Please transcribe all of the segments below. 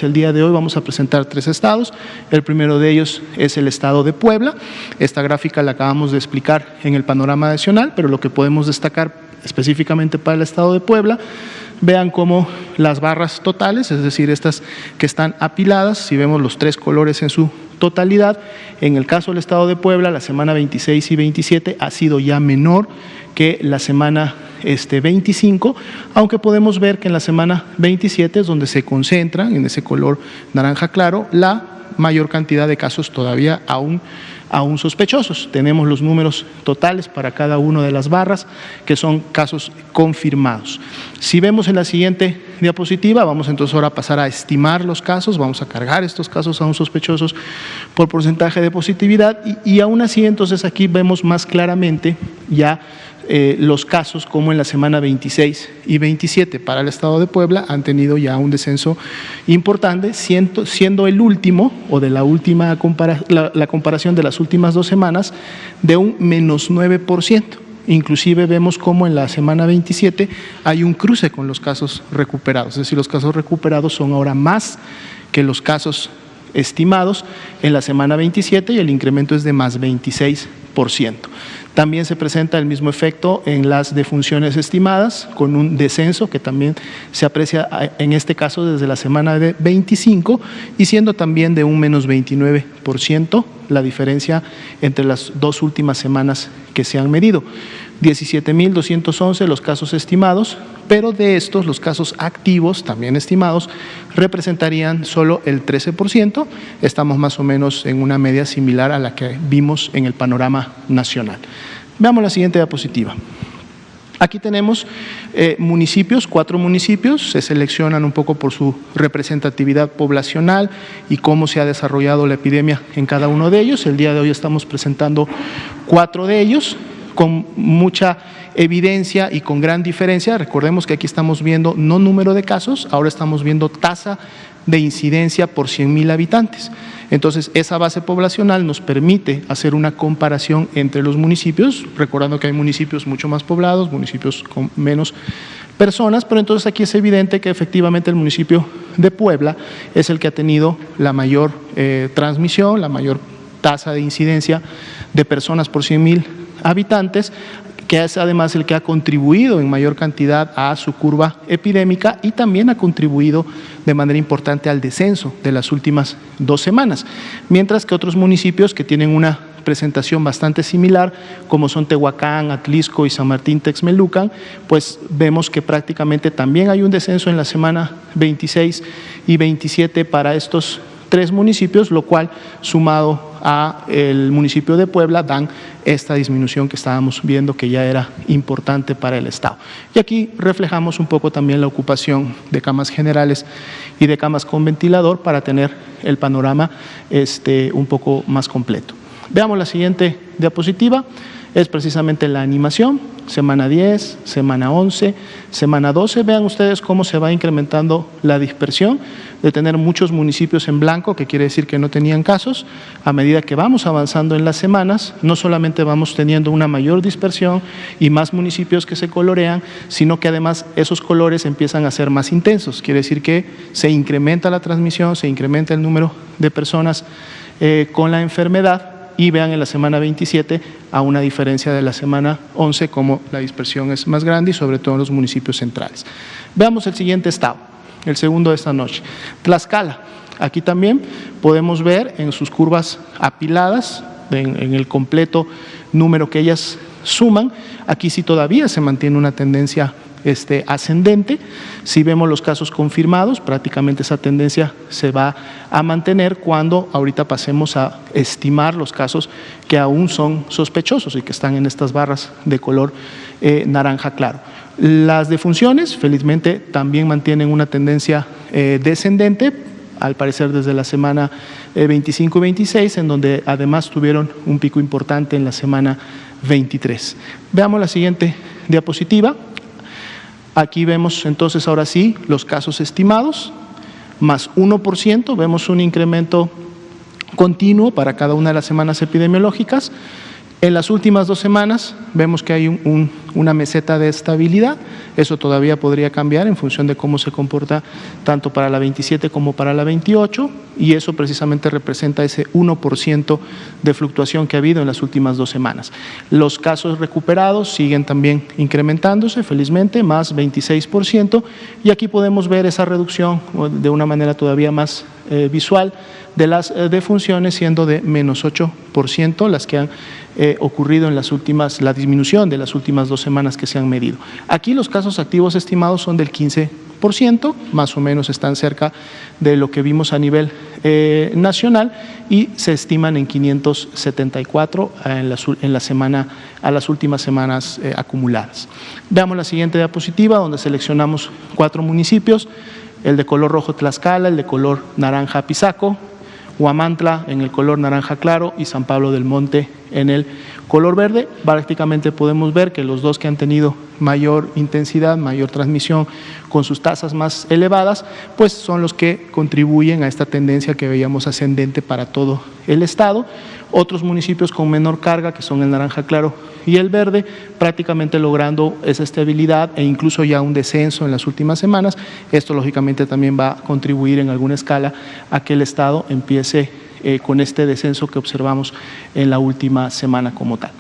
El día de hoy vamos a presentar 3 estados. El primero de ellos es el estado de Puebla. Esta gráfica la acabamos de explicar en el panorama nacional, pero lo que podemos destacar específicamente para el estado de Puebla, vean cómo las barras totales, es decir, estas que están apiladas, si vemos los 3 colores en su totalidad, en el caso del estado de Puebla, la semana 26 y 27 ha sido ya menor que la semana 25, aunque podemos ver que en la semana 27 es donde se concentran, en ese color naranja claro, la mayor cantidad de casos todavía aún sospechosos. Tenemos los números totales para cada una de las barras, que son casos confirmados. Si vemos en la siguiente diapositiva, vamos entonces ahora a pasar a estimar los casos, vamos a cargar estos casos aún sospechosos por porcentaje de positividad y aún así entonces aquí vemos más claramente ya los casos como en la semana 26 y 27 para el estado de Puebla han tenido ya un descenso importante, siendo el último o de la última la comparación de las últimas 2 semanas de un menos 9%. Inclusive vemos como en la semana 27 hay un cruce con los casos recuperados, es decir, los casos recuperados son ahora más que los casos estimados en la semana 27 y el incremento es de más 26%. También se presenta el mismo efecto en las defunciones estimadas, con un descenso que también se aprecia en este caso desde la semana de 25 y siendo también de un menos 29% la diferencia entre las 2 últimas semanas que se han medido. 17.211 los casos estimados, pero de estos los casos activos también estimados representarían solo el 13%, estamos más o menos en una media similar a la que vimos en el panorama nacional. Veamos la siguiente diapositiva. Aquí tenemos municipios, 4 municipios, se seleccionan un poco por su representatividad poblacional y cómo se ha desarrollado la epidemia en cada uno de ellos. El día de hoy estamos presentando 4 de ellos con mucha evidencia y con gran diferencia. Recordemos que aquí estamos viendo no número de casos, ahora estamos viendo tasa de incidencia por 100.000 habitantes. Entonces, esa base poblacional nos permite hacer una comparación entre los municipios, recordando que hay municipios mucho más poblados, municipios con menos personas, pero entonces aquí es evidente que efectivamente el municipio de Puebla es el que ha tenido la mayor transmisión, la mayor tasa de incidencia de personas por 100.000 habitantes, que es además el que ha contribuido en mayor cantidad a su curva epidémica y también ha contribuido de manera importante al descenso de las últimas 2 semanas, mientras que otros municipios que tienen una presentación bastante similar, como son Tehuacán, Atlisco y San Martín Texmelucan, pues vemos que prácticamente también hay un descenso en la semana 26 y 27 para estos 3 municipios, lo cual sumado a el municipio de Puebla dan esta disminución que estábamos viendo que ya era importante para el estado. Y aquí reflejamos un poco también la ocupación de camas generales y de camas con ventilador para tener el panorama un poco más completo. Veamos la siguiente diapositiva, es precisamente la animación, semana 10, semana 11, semana 12, vean ustedes cómo se va incrementando la dispersión de tener muchos municipios en blanco, que quiere decir que no tenían casos. A medida que vamos avanzando en las semanas, no solamente vamos teniendo una mayor dispersión y más municipios que se colorean, sino que además esos colores empiezan a ser más intensos, quiere decir que se incrementa la transmisión, se incrementa el número de personas con la enfermedad. Y vean en la semana 27 a una diferencia de la semana 11 como la dispersión es más grande y sobre todo en los municipios centrales. Veamos el siguiente estado, el segundo de esta noche, Tlaxcala. Aquí también podemos ver en sus curvas apiladas, en el completo número que ellas suman, aquí sí todavía se mantiene una tendencia ascendente. Si vemos los casos confirmados, prácticamente esa tendencia se va a mantener cuando ahorita pasemos a estimar los casos que aún son sospechosos y que están en estas barras de color naranja claro. Las defunciones, felizmente, también mantienen una tendencia descendente, al parecer desde la semana 25 y 26, en donde además tuvieron un pico importante en la semana 23. Veamos la siguiente diapositiva. Aquí vemos entonces ahora sí los casos estimados, más 1%, vemos un incremento continuo para cada una de las semanas epidemiológicas. En las últimas 2 semanas vemos que hay una meseta de estabilidad Eso todavía podría cambiar en función de cómo se comporta tanto para la 27 como para la 28, y eso precisamente representa ese 1% de fluctuación que ha habido en las últimas 2 semanas. Los casos recuperados siguen también incrementándose, felizmente, más 26%, y aquí podemos ver esa reducción de una manera todavía más visual de las defunciones, siendo de menos 8% las que han ocurrido en las últimas, la disminución de las últimas 2 semanas que se han medido. Aquí los casos activos estimados son del 15%, más o menos están cerca de lo que vimos a nivel nacional, y se estiman en 574 en la semana, a las últimas semanas acumuladas. Veamos la siguiente diapositiva, donde seleccionamos 4 municipios: el de color rojo Tlaxcala, el de color naranja Apizaco, Huamantla en el color naranja claro y San Pablo del Monte en el color verde. Prácticamente podemos ver que los dos que han tenido mayor intensidad, mayor transmisión con sus tasas más elevadas, pues son los que contribuyen a esta tendencia que veíamos ascendente para todo el estado. Otros municipios con menor carga, que son el naranja claro y el verde, prácticamente logrando esa estabilidad e incluso ya un descenso en las últimas semanas. Esto lógicamente también va a contribuir en alguna escala a que el estado empiece con este descenso que observamos en la última semana como tal.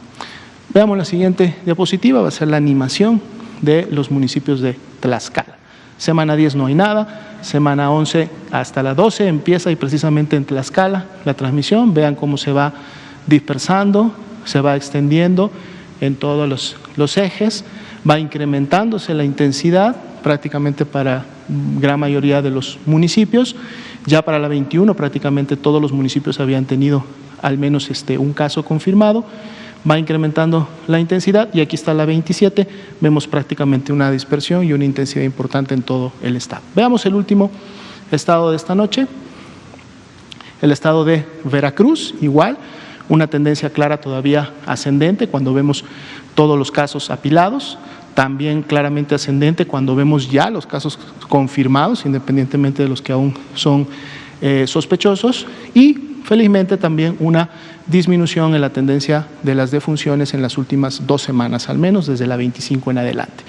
Veamos la siguiente diapositiva, va a ser la animación de los municipios de Tlaxcala. Semana 10 no hay nada, semana 11 hasta la 12 empieza, y precisamente en Tlaxcala la transmisión, vean cómo se va dispersando, se va extendiendo en todos los ejes, va incrementándose la intensidad prácticamente para gran mayoría de los municipios. Ya para la 21 prácticamente todos los municipios habían tenido al menos un caso confirmado. Va incrementando la intensidad, y aquí está la 27, vemos prácticamente una dispersión y una intensidad importante en todo el estado. Veamos el último estado de esta noche, el estado de Veracruz, igual, una tendencia clara todavía ascendente cuando vemos todos los casos apilados, también claramente ascendente cuando vemos ya los casos confirmados, independientemente de los que aún son sospechosos, y felizmente también una disminución en la tendencia de las defunciones en las últimas 2 semanas, al menos desde la 25 en adelante.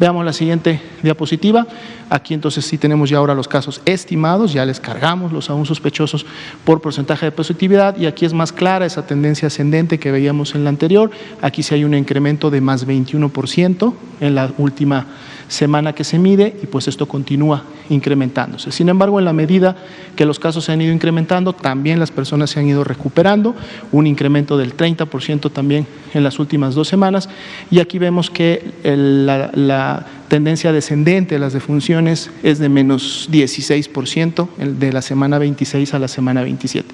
Veamos la siguiente diapositiva. Aquí entonces sí tenemos ya ahora los casos estimados, ya les cargamos los aún sospechosos por porcentaje de positividad, y aquí es más clara esa tendencia ascendente que veíamos en la anterior. Aquí sí hay un incremento de más 21% en la última semana que se mide, y pues esto continúa incrementándose. Sin embargo, en la medida que los casos se han ido incrementando, también las personas se han ido recuperando, un incremento del 30% también en las últimas 2 semanas, y aquí vemos que la tendencia descendente de las defunciones es de menos 16% de la semana 26 a la semana 27.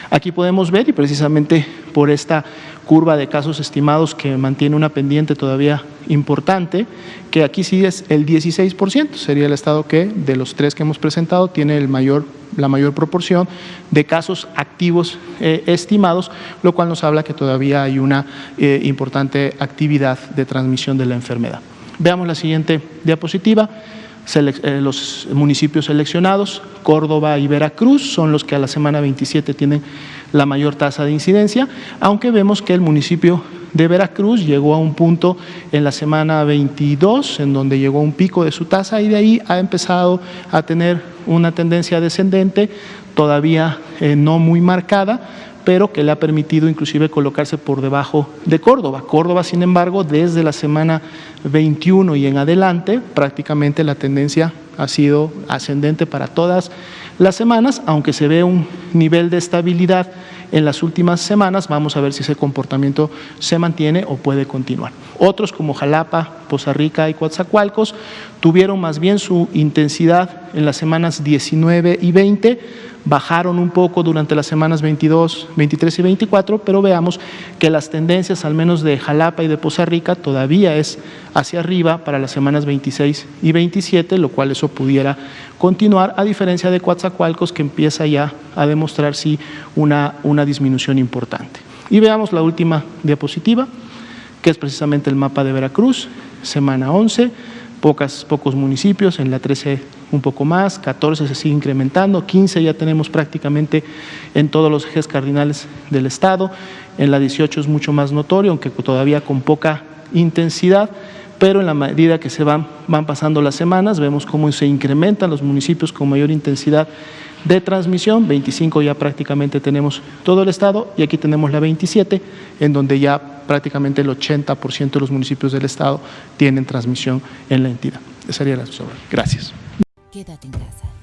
Aquí podemos ver, y precisamente por esta curva de casos estimados que mantiene una pendiente todavía importante, que aquí sí es el 16%, sería el estado que de los 3 que hemos presentado tiene la mayor proporción de casos activos estimados, lo cual nos habla que todavía hay una importante actividad de transmisión de la enfermedad. Veamos la siguiente diapositiva. Los municipios seleccionados, Córdoba y Veracruz, son los que a la semana 27 tienen la mayor tasa de incidencia, aunque vemos que el municipio de Veracruz llegó a un punto en la semana 22, en donde llegó a un pico de su tasa, y de ahí ha empezado a tener una tendencia descendente, todavía no muy marcada, pero que le ha permitido inclusive colocarse por debajo de Córdoba. Córdoba, sin embargo, desde la semana 21 y en adelante, prácticamente la tendencia ha sido ascendente para todas las semanas, aunque se ve un nivel de estabilidad en las últimas semanas. Vamos a ver si ese comportamiento se mantiene o puede continuar. Otros como Jalapa, Poza Rica y Coatzacoalcos tuvieron más bien su intensidad en las semanas 19 y 20, bajaron un poco durante las semanas 22, 23 y 24, pero veamos que las tendencias, al menos de Jalapa y de Poza Rica, todavía es hacia arriba para las semanas 26 y 27, lo cual eso pudiera continuar, a diferencia de Coatzacoalcos, que empieza ya a demostrar sí una disminución importante. Y veamos la última diapositiva, que es precisamente el mapa de Veracruz, semana 11, pocos municipios, en la 13 un poco más, 14 se sigue incrementando, 15 ya tenemos prácticamente en todos los ejes cardinales del estado, en la 18 es mucho más notorio, aunque todavía con poca intensidad, pero en la medida que se van pasando las semanas, vemos cómo se incrementan los municipios con mayor intensidad de transmisión. 25 ya prácticamente tenemos todo el estado, y aquí tenemos la 27, en donde ya prácticamente el 80% de los municipios del estado tienen transmisión en la entidad. Esa sería la obra. Gracias. Quédate en casa.